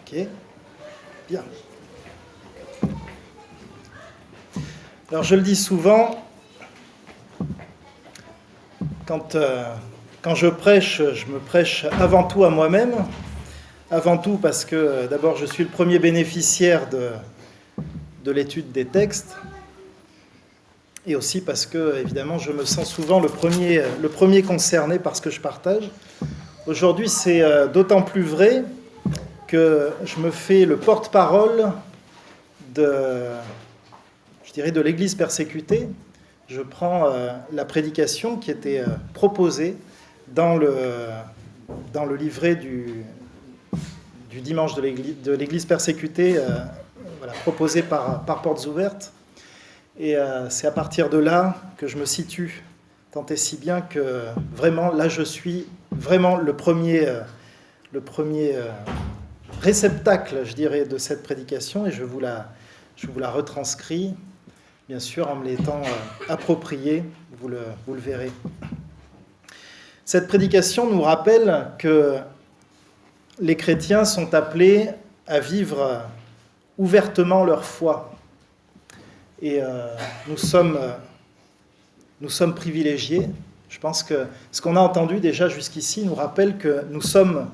Ok, bien. Alors je le dis souvent, quand je prêche, je me prêche avant tout à moi-même. Avant tout parce que d'abord je suis le premier bénéficiaire de l'étude des textes. Et aussi parce que, évidemment, je me sens souvent le premier concerné par ce que je partage. Aujourd'hui, c'est d'autant plus vrai que je me fais le porte-parole de l'Église persécutée. Je prends la prédication qui était proposée dans le livret du dimanche de l'Église persécutée, proposé par Portes Ouvertes. Et c'est à partir de là que je me situe, tant et si bien que vraiment, là, je suis vraiment le premier réceptacle, je dirais, de cette prédication, et je vous la retranscris, bien sûr, en me l'étant appropriée, vous le verrez. Cette prédication nous rappelle que les chrétiens sont appelés à vivre ouvertement leur foi. Et nous sommes privilégiés. Je pense que ce qu'on a entendu déjà jusqu'ici nous rappelle que nous sommes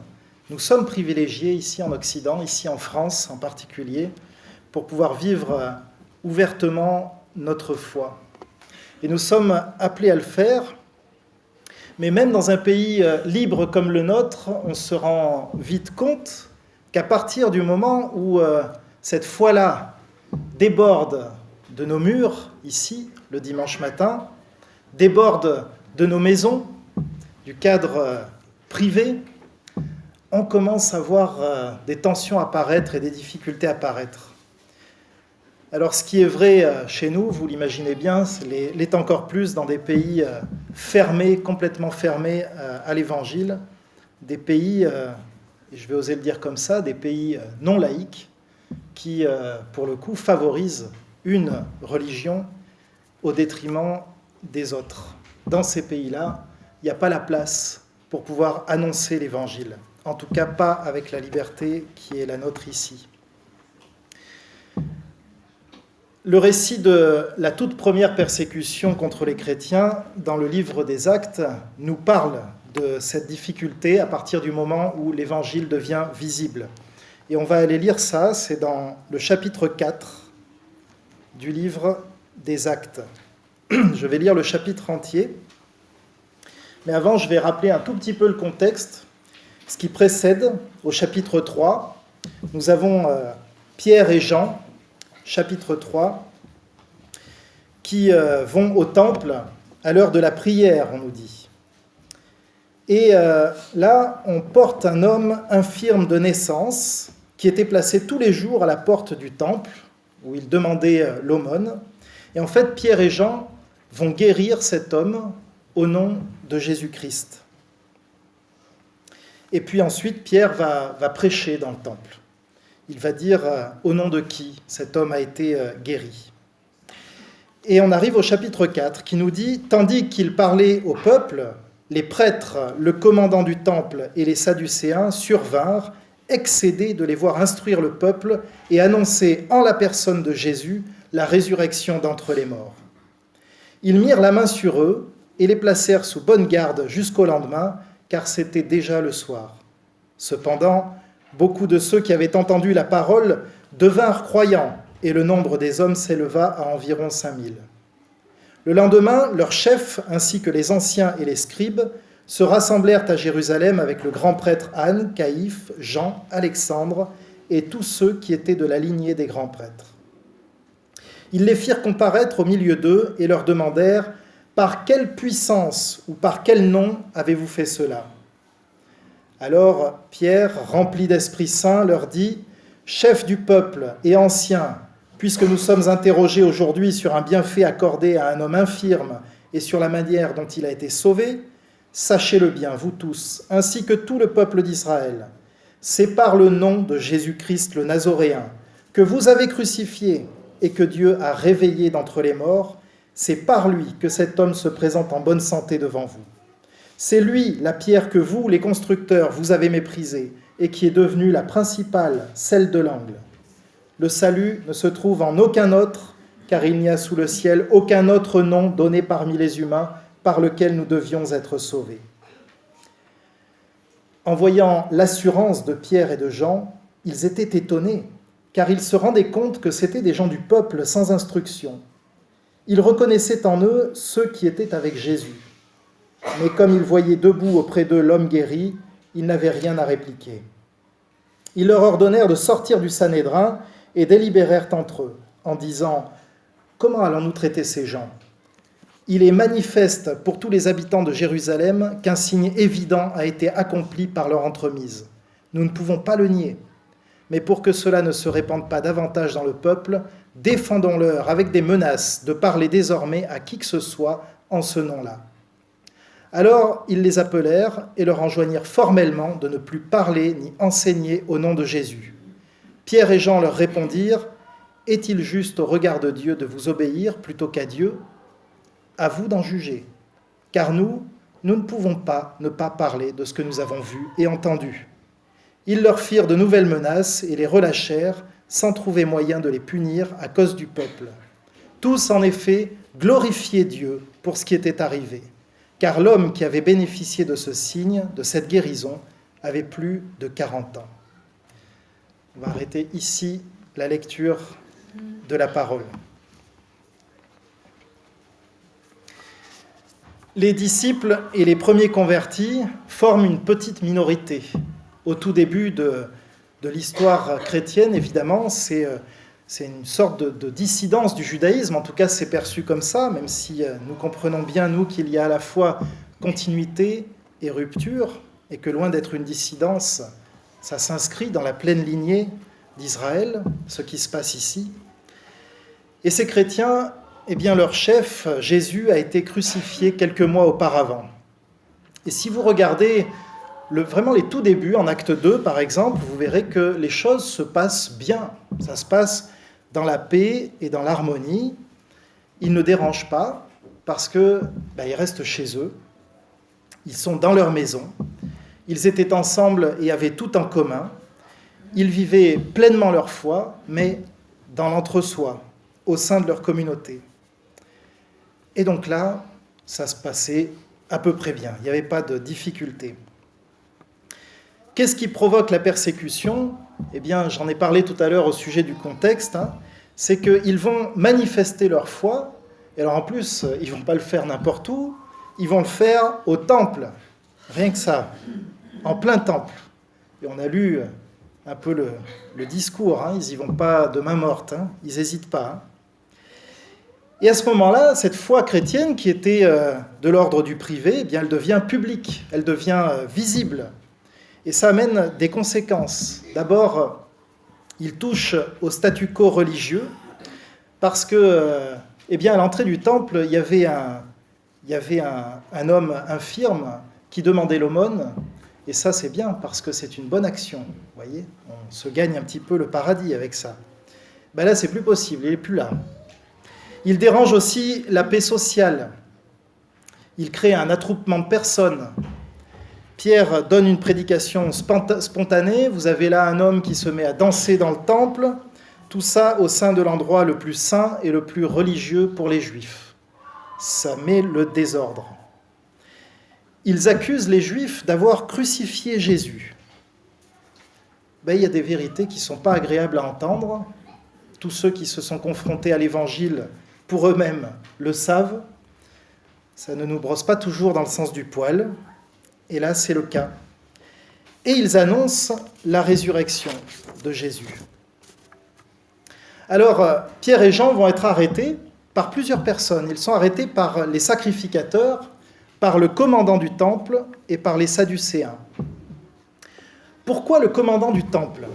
privilégiés ici en Occident, ici en France en particulier, pour pouvoir vivre ouvertement notre foi. Et nous sommes appelés à le faire, mais même dans un pays libre comme le nôtre, on se rend vite compte qu'à partir du moment où cette foi-là déborde de nos murs, ici, le dimanche matin, déborde de nos maisons, du cadre privé, on commence à voir des tensions apparaître et des difficultés apparaître. Alors, ce qui est vrai chez nous, vous l'imaginez bien, l'est encore plus dans des pays fermés, complètement fermés à l'Évangile, des pays, et je vais oser le dire comme ça, des pays non laïques, qui, pour le coup, favorisent une religion au détriment des autres. Dans ces pays-là, il n'y a pas la place pour pouvoir annoncer l'Évangile. En tout cas, pas avec la liberté qui est la nôtre ici. Le récit de la toute première persécution contre les chrétiens dans le livre des Actes nous parle de cette difficulté à partir du moment où l'Évangile devient visible. Et on va aller lire ça, c'est dans le chapitre 4 du livre des Actes. Je vais lire le chapitre entier, mais avant, je vais rappeler un tout petit peu le contexte. Ce qui précède, au chapitre 3, nous avons Pierre et Jean, chapitre 3, qui vont au temple à l'heure de la prière, on nous dit. Et là, on porte un homme infirme de naissance qui était placé tous les jours à la porte du temple, où il demandait l'aumône. Et en fait, Pierre et Jean vont guérir cet homme au nom de Jésus-Christ. Et puis ensuite, Pierre va prêcher dans le temple. Il va dire au nom de qui cet homme a été guéri. Et on arrive au chapitre 4 qui nous dit « Tandis qu'il parlait au peuple, les prêtres, le commandant du temple et les Sadducéens survinrent, excédés de les voir instruire le peuple et annoncer en la personne de Jésus la résurrection d'entre les morts. Ils mirent la main sur eux et les placèrent sous bonne garde jusqu'au lendemain, car c'était déjà le soir. Cependant, beaucoup de ceux qui avaient entendu la parole devinrent croyants, et le nombre des hommes s'éleva à environ 5000. Le lendemain, leurs chefs, ainsi que les anciens et les scribes, se rassemblèrent à Jérusalem avec le grand prêtre Anne, Caïphe, Jean, Alexandre et tous ceux qui étaient de la lignée des grands prêtres. Ils les firent comparaître au milieu d'eux et leur demandèrent « Par quelle puissance ou par quel nom avez-vous fait cela ?» Alors Pierre, rempli d'Esprit Saint, leur dit « Chefs du peuple et anciens, puisque nous sommes interrogés aujourd'hui sur un bienfait accordé à un homme infirme et sur la manière dont il a été sauvé, sachez-le bien, vous tous, ainsi que tout le peuple d'Israël, c'est par le nom de Jésus-Christ le Nazoréen, que vous avez crucifié et que Dieu a réveillé d'entre les morts, c'est par lui que cet homme se présente en bonne santé devant vous. C'est lui, la pierre que vous, les constructeurs, vous avez méprisée, et qui est devenue la principale, celle de l'angle. Le salut ne se trouve en aucun autre, car il n'y a sous le ciel aucun autre nom donné parmi les humains par lequel nous devions être sauvés. En voyant l'assurance de Pierre et de Jean, ils étaient étonnés, car ils se rendaient compte que c'étaient des gens du peuple sans instruction. Ils reconnaissaient en eux ceux qui étaient avec Jésus. Mais comme ils voyaient debout auprès d'eux l'homme guéri, ils n'avaient rien à répliquer. Ils leur ordonnèrent de sortir du Sanhédrin et délibérèrent entre eux, en disant « Comment allons-nous traiter ces gens ? Il est manifeste pour tous les habitants de Jérusalem qu'un signe évident a été accompli par leur entremise. Nous ne pouvons pas le nier. Mais pour que cela ne se répande pas davantage dans le peuple, défendons-leur avec des menaces de parler désormais à qui que ce soit en ce nom-là. » Alors ils les appelèrent et leur enjoignirent formellement de ne plus parler ni enseigner au nom de Jésus. Pierre et Jean leur répondirent « Est-il juste au regard de Dieu de vous obéir plutôt qu'à Dieu ? À vous d'en juger, car nous ne pouvons pas ne pas parler de ce que nous avons vu et entendu. » Ils leur firent de nouvelles menaces et les relâchèrent sans trouver moyen de les punir à cause du peuple. Tous, en effet, glorifiaient Dieu pour ce qui était arrivé, car l'homme qui avait bénéficié de ce signe, de cette guérison, avait plus de 40 ans. On va arrêter ici la lecture de la parole. Les disciples et les premiers convertis forment une petite minorité. Au tout début de l'histoire chrétienne, évidemment, c'est une sorte de dissidence du judaïsme. En tout cas, c'est perçu comme ça, même si nous comprenons bien, nous, qu'il y a à la fois continuité et rupture, et que loin d'être une dissidence, ça s'inscrit dans la pleine lignée d'Israël, ce qui se passe ici. Et ces chrétiens, eh bien, leur chef, Jésus, a été crucifié quelques mois auparavant. Et si vous regardez vraiment les tout débuts, en acte 2 par exemple, vous verrez que les choses se passent bien. Ça se passe dans la paix et dans l'harmonie. Ils ne dérangent pas parce qu'ils restent chez eux. Ils sont dans leur maison. Ils étaient ensemble et avaient tout en commun. Ils vivaient pleinement leur foi, mais dans l'entre-soi, au sein de leur communauté. Et donc là, ça se passait à peu près bien. Il n'y avait pas de difficulté. Qu'est-ce qui provoque la persécution ? Eh bien, j'en ai parlé tout à l'heure au sujet du contexte. C'est qu'ils vont manifester leur foi. Et alors en plus, ils ne vont pas le faire n'importe où. Ils vont le faire au temple. Rien que ça. En plein temple. Et on a lu un peu le discours. Ils n'y vont pas de main morte. Ils n'hésitent pas. Et à ce moment-là, cette foi chrétienne qui était de l'ordre du privé, eh bien, elle devient publique, elle devient visible. Et ça amène des conséquences. D'abord, il touche au statu quo religieux, parce que, à l'entrée du temple, il y avait un homme infirme qui demandait l'aumône, et ça c'est bien, parce que c'est une bonne action. Vous voyez, on se gagne un petit peu le paradis avec ça. Là, c'est plus possible, il n'est plus là. Il dérange aussi la paix sociale. Il crée un attroupement de personnes. Pierre donne une prédication spontanée. Vous avez là un homme qui se met à danser dans le temple. Tout ça au sein de l'endroit le plus saint et le plus religieux pour les Juifs. Ça met le désordre. Ils accusent les Juifs d'avoir crucifié Jésus. Il y a des vérités qui ne sont pas agréables à entendre. Tous ceux qui se sont confrontés à l'Évangile pour eux-mêmes le savent. Ça ne nous brosse pas toujours dans le sens du poil. Et là, c'est le cas. Et ils annoncent la résurrection de Jésus. Alors, Pierre et Jean vont être arrêtés par plusieurs personnes. Ils sont arrêtés par les sacrificateurs, par le commandant du temple et par les Sadducéens. Pourquoi le commandant du temple ?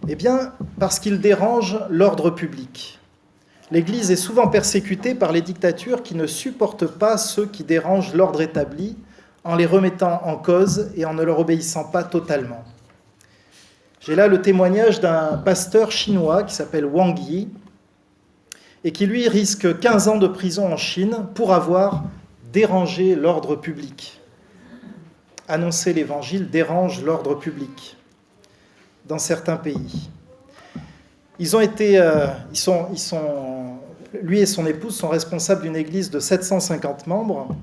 Eh bien, parce qu'il dérange l'ordre public. L'Église est souvent persécutée par les dictatures qui ne supportent pas ceux qui dérangent l'ordre établi en les remettant en cause et en ne leur obéissant pas totalement. J'ai là le témoignage d'un pasteur chinois qui s'appelle Wang Yi et qui, lui, risque 15 ans de prison en Chine pour avoir dérangé l'ordre public. annoncer l'Évangile dérange l'ordre public dans certains pays. Lui et son épouse sont responsables d'une église de 750 membres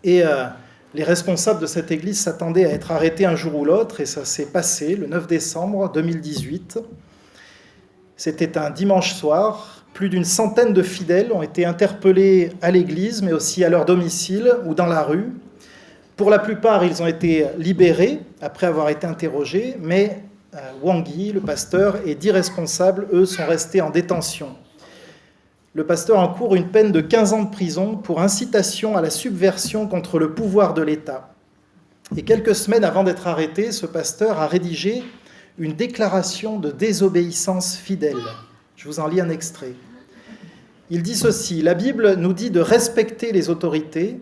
et les responsables de cette église s'attendaient à être arrêtés un jour ou l'autre et ça s'est passé le 9 décembre 2018. C'était un dimanche soir. Plus d'une centaine de fidèles ont été interpellés à l'église, mais aussi à leur domicile ou dans la rue. Pour la plupart, ils ont été libérés après avoir été interrogés, mais Wang Yi, le pasteur, et 10 responsables, eux, sont restés en détention. Le pasteur encourt une peine de 15 ans de prison pour incitation à la subversion contre le pouvoir de l'État. Et quelques semaines avant d'être arrêté, ce pasteur a rédigé une déclaration de désobéissance fidèle. Je vous en lis un extrait. Il dit ceci: « La Bible nous dit de respecter les autorités,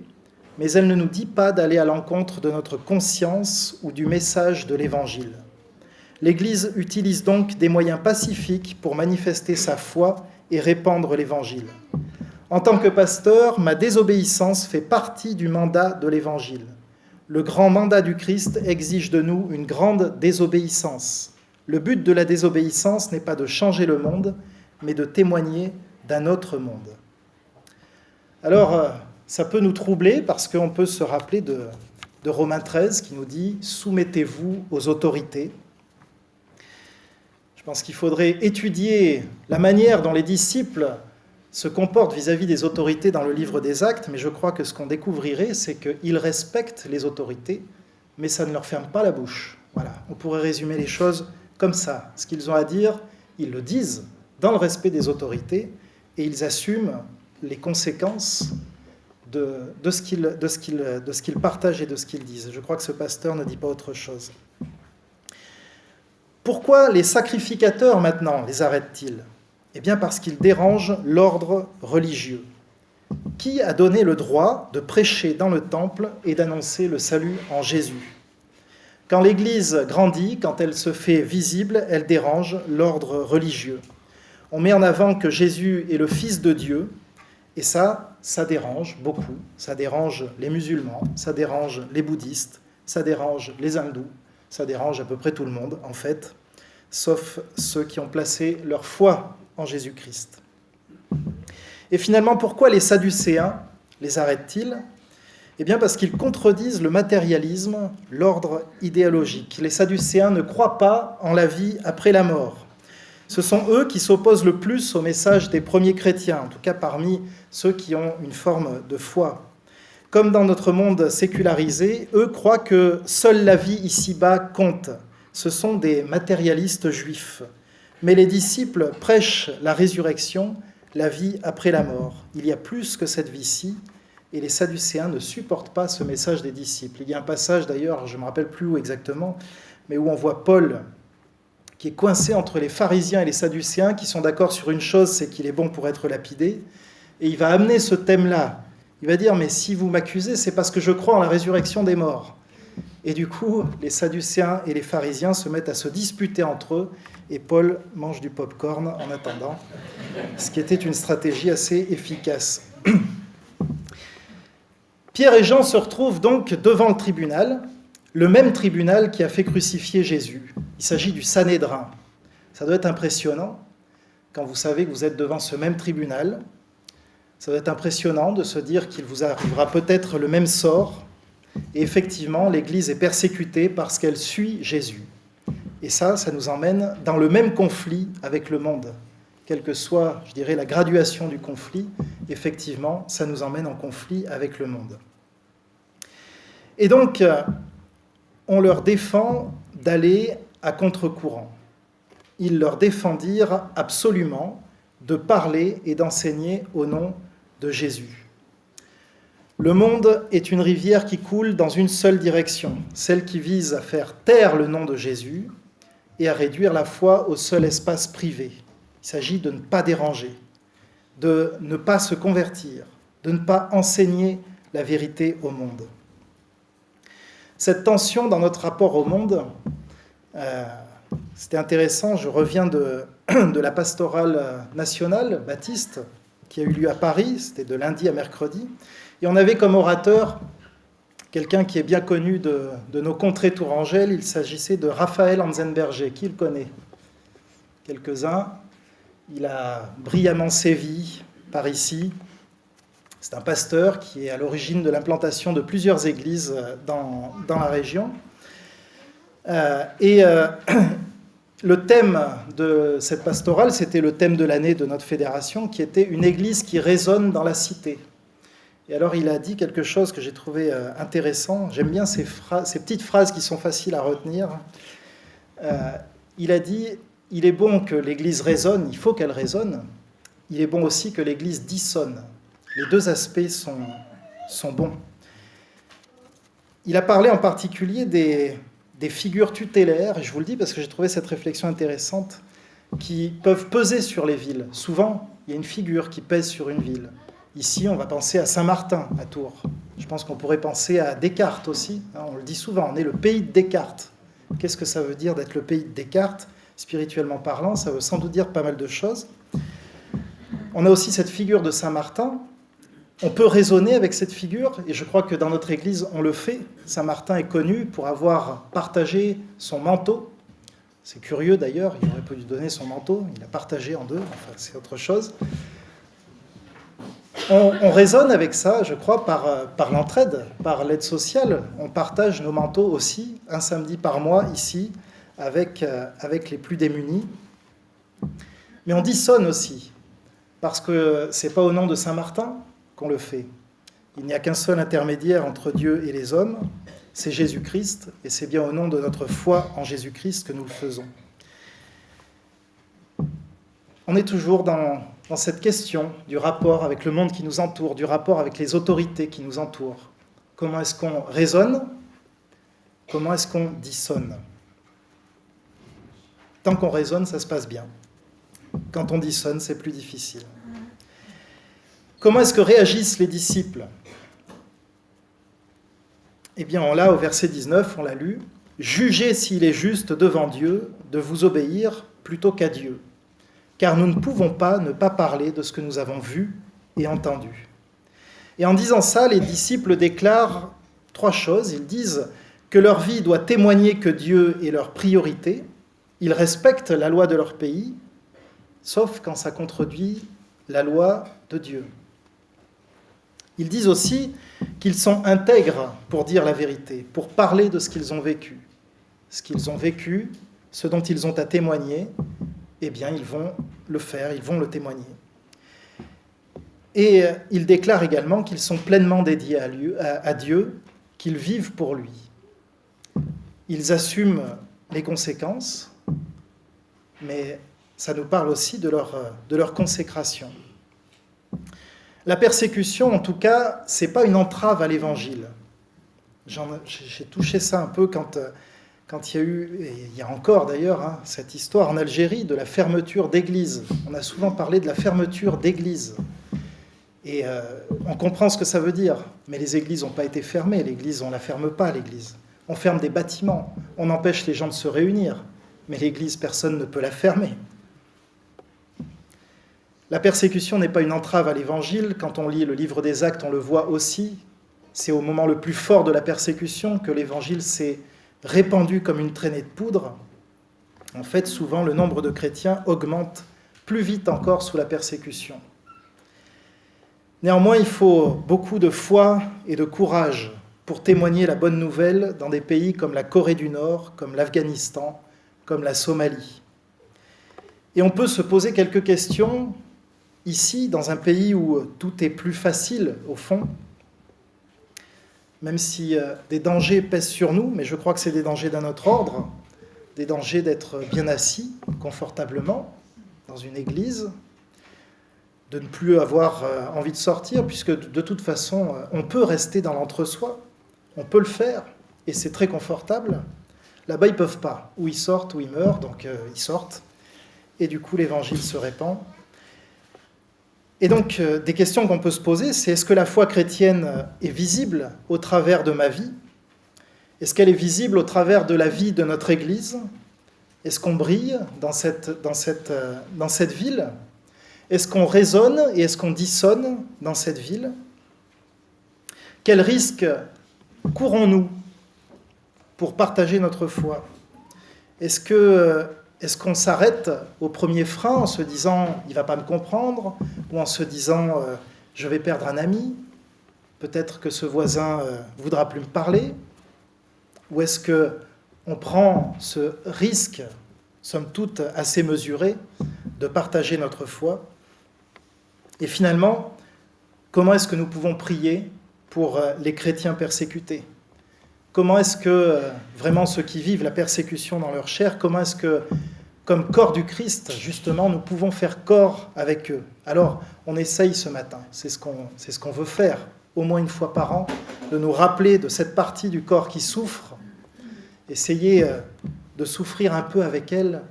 mais elle ne nous dit pas d'aller à l'encontre de notre conscience ou du message de l'Évangile. L'Église utilise donc des moyens pacifiques pour manifester sa foi et répandre l'Évangile. En tant que pasteur, ma désobéissance fait partie du mandat de l'Évangile. Le grand mandat du Christ exige de nous une grande désobéissance. Le but de la désobéissance n'est pas de changer le monde, mais de témoigner d'un autre monde. » Alors, ça peut nous troubler parce qu'on peut se rappeler de Romains 13 qui nous dit « Soumettez-vous aux autorités ». Je pense qu'il faudrait étudier la manière dont les disciples se comportent vis-à-vis des autorités dans le livre des Actes, mais je crois que ce qu'on découvrirait, c'est qu'ils respectent les autorités, mais ça ne leur ferme pas la bouche. Voilà, on pourrait résumer les choses comme ça. Ce qu'ils ont à dire, ils le disent dans le respect des autorités, et ils assument les conséquences de ce qu'ils partagent et de ce qu'ils disent. Je crois que ce pasteur ne dit pas autre chose. Pourquoi les sacrificateurs, maintenant, les arrêtent-ils ? Eh bien parce qu'ils dérangent l'ordre religieux. Qui a donné le droit de prêcher dans le temple et d'annoncer le salut en Jésus ? Quand l'Église grandit, quand elle se fait visible, elle dérange l'ordre religieux. On met en avant que Jésus est le Fils de Dieu, et ça dérange beaucoup. Ça dérange les musulmans, ça dérange les bouddhistes, ça dérange les hindous, ça dérange à peu près tout le monde, en fait, sauf ceux qui ont placé leur foi en Jésus-Christ. Et finalement, pourquoi les Sadducéens les arrêtent-ils ? Eh bien parce qu'ils contredisent le matérialisme, l'ordre idéologique. Les Sadducéens ne croient pas en la vie après la mort. Ce sont eux qui s'opposent le plus au message des premiers chrétiens, en tout cas parmi ceux qui ont une forme de foi. Comme dans notre monde sécularisé, eux croient que seule la vie ici-bas compte. Ce sont des matérialistes juifs. Mais les disciples prêchent la résurrection, la vie après la mort. Il y a plus que cette vie-ci, et les Sadducéens ne supportent pas ce message des disciples. Il y a un passage d'ailleurs, je ne me rappelle plus où exactement, mais où on voit Paul qui est coincé entre les pharisiens et les Sadducéens, qui sont d'accord sur une chose, c'est qu'il est bon pour être lapidé, et il va amener ce thème-là. Il va dire, mais si vous m'accusez, c'est parce que je crois en la résurrection des morts. Et du coup, les Sadducéens et les pharisiens se mettent à se disputer entre eux, et Paul mange du pop-corn en attendant, ce qui était une stratégie assez efficace. Pierre et Jean se retrouvent donc devant le tribunal, le même tribunal qui a fait crucifier Jésus. Il s'agit du Sanhédrin. Ça doit être impressionnant quand vous savez que vous êtes devant ce même tribunal. Ça doit être impressionnant de se dire qu'il vous arrivera peut-être le même sort. Et effectivement, l'Église est persécutée parce qu'elle suit Jésus. Et ça nous emmène dans le même conflit avec le monde. Quelle que soit, je dirais, la graduation du conflit, effectivement, ça nous emmène en conflit avec le monde. Et donc, on leur défend d'aller à contre-courant. Ils leur défendirent absolument de parler et d'enseigner au nom de Jésus. Le monde est une rivière qui coule dans une seule direction, celle qui vise à faire taire le nom de Jésus et à réduire la foi au seul espace privé. Il s'agit de ne pas déranger, de ne pas se convertir, de ne pas enseigner la vérité au monde. Cette tension dans notre rapport au monde, c'était intéressant, je reviens de la pastorale nationale baptiste qui a eu lieu à Paris, c'était de lundi à mercredi, et on avait comme orateur quelqu'un qui est bien connu de nos contrées tourangelles. Il s'agissait de Raphaël Anzenberger. Qui le connaît? Quelques-uns. Il a brillamment sévi par ici. C'est un pasteur qui est à l'origine de l'implantation de plusieurs églises dans la région. Le thème de cette pastorale, c'était le thème de l'année de notre fédération, qui était une église qui résonne dans la cité. Et alors il a dit quelque chose que j'ai trouvé intéressant. J'aime bien ces petites phrases qui sont faciles à retenir. Il a dit, il est bon que l'église résonne, il faut qu'elle résonne. Il est bon aussi que l'église dissonne. Les deux aspects sont bons. Il a parlé en particulier des figures tutélaires, et je vous le dis parce que j'ai trouvé cette réflexion intéressante, qui peuvent peser sur les villes. Souvent, il y a une figure qui pèse sur une ville. Ici, on va penser à Saint-Martin, à Tours. Je pense qu'on pourrait penser à Descartes aussi. On le dit souvent, on est le pays de Descartes. Qu'est-ce que ça veut dire d'être le pays de Descartes? Spirituellement parlant, ça veut sans doute dire pas mal de choses. On a aussi cette figure de Saint-Martin. On peut raisonner avec cette figure, et je crois que dans notre Église, on le fait. Saint-Martin est connu pour avoir partagé son manteau. C'est curieux d'ailleurs, il aurait pu lui donner son manteau, il l'a partagé en deux, enfin c'est autre chose. On raisonne avec ça, je crois, par l'entraide, par l'aide sociale. On partage nos manteaux aussi, un samedi par mois, ici, avec les plus démunis. Mais on dissonne aussi, parce que ce n'est pas au nom de Saint-Martin qu'on le fait. Il n'y a qu'un seul intermédiaire entre Dieu et les hommes, c'est Jésus-Christ, et c'est bien au nom de notre foi en Jésus-Christ que nous le faisons. On est toujours dans cette question du rapport avec le monde qui nous entoure, du rapport avec les autorités qui nous entourent. Comment est-ce qu'on raisonne? Comment est-ce qu'on dissonne? Tant qu'on raisonne, ça se passe bien. Quand on dissonne, c'est plus difficile. Comment est-ce que réagissent les disciples? Eh bien, là, au verset 19, on l'a lu, « Jugez s'il est juste devant Dieu de vous obéir plutôt qu'à Dieu, car nous ne pouvons pas ne pas parler de ce que nous avons vu et entendu. » Et en disant ça, les disciples déclarent trois choses. Ils disent que leur vie doit témoigner que Dieu est leur priorité, ils respectent la loi de leur pays, sauf quand ça contredit la loi de Dieu. Ils disent aussi qu'ils sont intègres pour dire la vérité, pour parler de ce qu'ils ont vécu. Ce qu'ils ont vécu, ce dont ils ont à témoigner, eh bien, ils vont le faire, ils vont le témoigner. Et ils déclarent également qu'ils sont pleinement dédiés à Dieu, qu'ils vivent pour lui. Ils assument les conséquences, mais ça nous parle aussi de leur consécration. La persécution, en tout cas, ce n'est pas une entrave à l'évangile. J'ai touché ça un peu quand il y a eu, et il y a encore d'ailleurs, cette histoire en Algérie de la fermeture d'églises. On a souvent parlé de la fermeture d'églises. Et on comprend ce que ça veut dire. Mais les églises n'ont pas été fermées. L'église, on ne la ferme pas, l'église. On ferme des bâtiments. On empêche les gens de se réunir. Mais l'église, personne ne peut la fermer. La persécution n'est pas une entrave à l'évangile. Quand on lit le livre des Actes, on le voit aussi. C'est au moment le plus fort de la persécution que l'évangile s'est répandu comme une traînée de poudre. En fait, souvent, le nombre de chrétiens augmente plus vite encore sous la persécution. Néanmoins, il faut beaucoup de foi et de courage pour témoigner la bonne nouvelle dans des pays comme la Corée du Nord, comme l'Afghanistan, comme la Somalie. Et on peut se poser quelques questions ici, dans un pays où tout est plus facile, au fond, même si des dangers pèsent sur nous, mais je crois que c'est des dangers d'un autre ordre, des dangers d'être bien assis, confortablement, dans une église, de ne plus avoir envie de sortir, puisque de toute façon, on peut rester dans l'entre-soi, on peut le faire, et c'est très confortable. Là-bas, ils ne peuvent pas. Ou ils sortent, ou ils meurent, donc ils sortent, et du coup, l'évangile se répand. Et donc, des questions qu'on peut se poser, c'est est-ce que la foi chrétienne est visible au travers de ma vie? Est-ce qu'elle est visible au travers de la vie de notre Église? Est-ce qu'on brille dans cette ville? Est-ce qu'on raisonne et est-ce qu'on dissonne dans cette ville? Quel risque courons-nous pour partager notre foi? Est-ce qu'on s'arrête au premier frein en se disant « il ne va pas me comprendre » ou en se disant « je vais perdre un ami, peut-être que ce voisin ne voudra plus me parler » ou est-ce qu'on prend ce risque, somme toute assez mesuré, de partager notre foi? Et finalement, comment est-ce que nous pouvons prier pour les chrétiens persécutés? Comment est-ce que vraiment ceux qui vivent la persécution dans leur chair, comment est-ce que, comme corps du Christ, justement, nous pouvons faire corps avec eux? Alors, on essaye ce matin, c'est ce qu'on veut faire, au moins une fois par an, de nous rappeler de cette partie du corps qui souffre, essayer de souffrir un peu avec elle,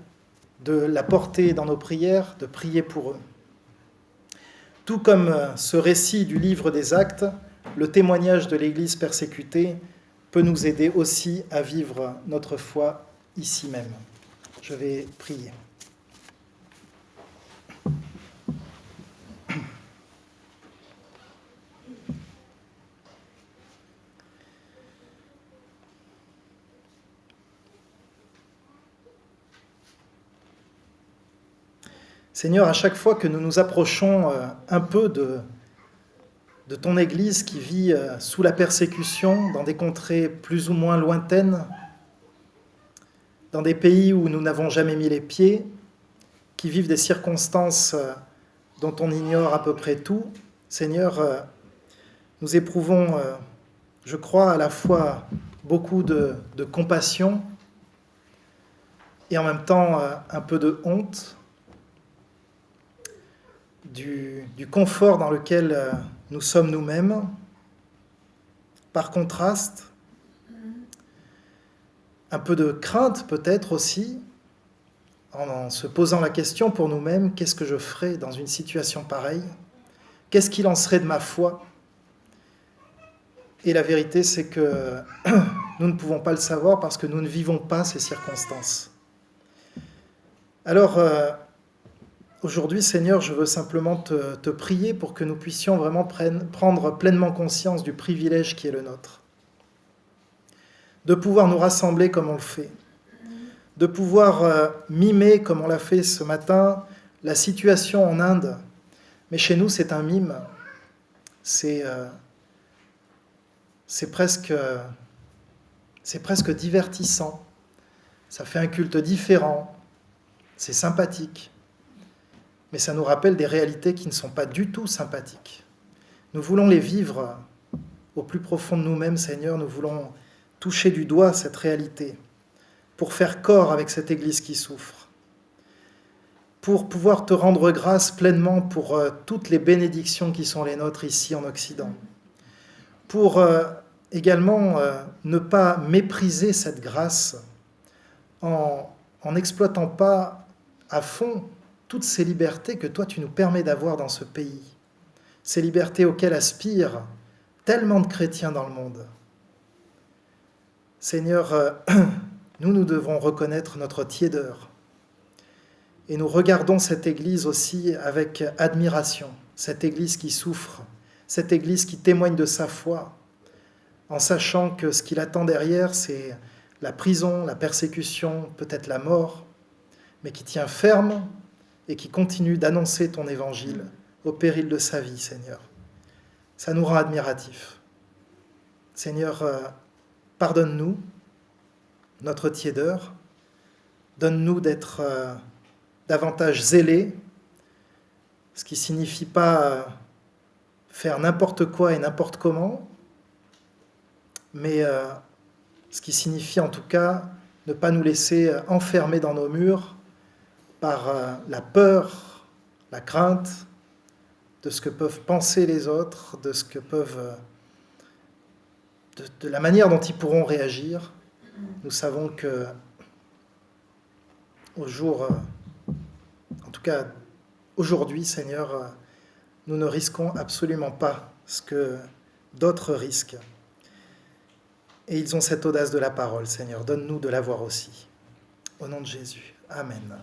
de la porter dans nos prières, de prier pour eux. Tout comme ce récit du livre des Actes, le témoignage de l'Église persécutée peut nous aider aussi à vivre notre foi ici même. Je vais prier. Seigneur, à chaque fois que nous nous approchons un peu de ton Église qui vit sous la persécution, dans des contrées plus ou moins lointaines, dans des pays où nous n'avons jamais mis les pieds, qui vivent des circonstances dont on ignore à peu près tout, Seigneur, nous éprouvons, je crois, à la fois beaucoup de compassion et en même temps un peu de honte, du confort dans lequel nous sommes nous-mêmes, par contraste, un peu de crainte peut-être aussi, en se posant la question pour nous-mêmes, qu'est-ce que je ferais dans une situation pareille? Qu'est-ce qu'il en serait de ma foi? Et la vérité, c'est que nous ne pouvons pas le savoir parce que nous ne vivons pas ces circonstances. Alors, aujourd'hui, Seigneur, je veux simplement te prier pour que nous puissions vraiment prendre pleinement conscience du privilège qui est le nôtre. De pouvoir nous rassembler comme on le fait. De pouvoir mimer, comme on l'a fait ce matin, la situation en Inde. Mais chez nous, c'est un mime. C'est presque divertissant. Ça fait un culte différent. C'est sympathique. Mais ça nous rappelle des réalités qui ne sont pas du tout sympathiques. Nous voulons les vivre au plus profond de nous-mêmes, Seigneur. Nous voulons toucher du doigt cette réalité pour faire corps avec cette Église qui souffre, pour pouvoir te rendre grâce pleinement pour toutes les bénédictions qui sont les nôtres ici en Occident, pour également ne pas mépriser cette grâce en n'exploitant pas à fond toutes ces libertés que toi tu nous permets d'avoir dans ce pays, ces libertés auxquelles aspirent tellement de chrétiens dans le monde. Seigneur, nous devons reconnaître notre tiédeur. Et nous regardons cette Église aussi avec admiration, cette Église qui souffre, cette Église qui témoigne de sa foi, en sachant que ce qui l'attend derrière, c'est la prison, la persécution, peut-être la mort, mais qui tient ferme et qui continue d'annoncer ton évangile au péril de sa vie, Seigneur. Ça nous rend admiratifs. Seigneur, pardonne-nous notre tiédeur, donne-nous d'être davantage zélés, ce qui ne signifie pas faire n'importe quoi et n'importe comment, mais ce qui signifie en tout cas ne pas nous laisser enfermer dans nos murs par la peur, la crainte de ce que peuvent penser les autres, de ce que peuvent, de la manière dont ils pourront réagir. Nous savons que au jour, en tout cas aujourd'hui, Seigneur, nous ne risquons absolument pas ce que d'autres risquent. Et ils ont cette audace de la parole, Seigneur. Donne-nous de l'avoir aussi. Au nom de Jésus. Amen.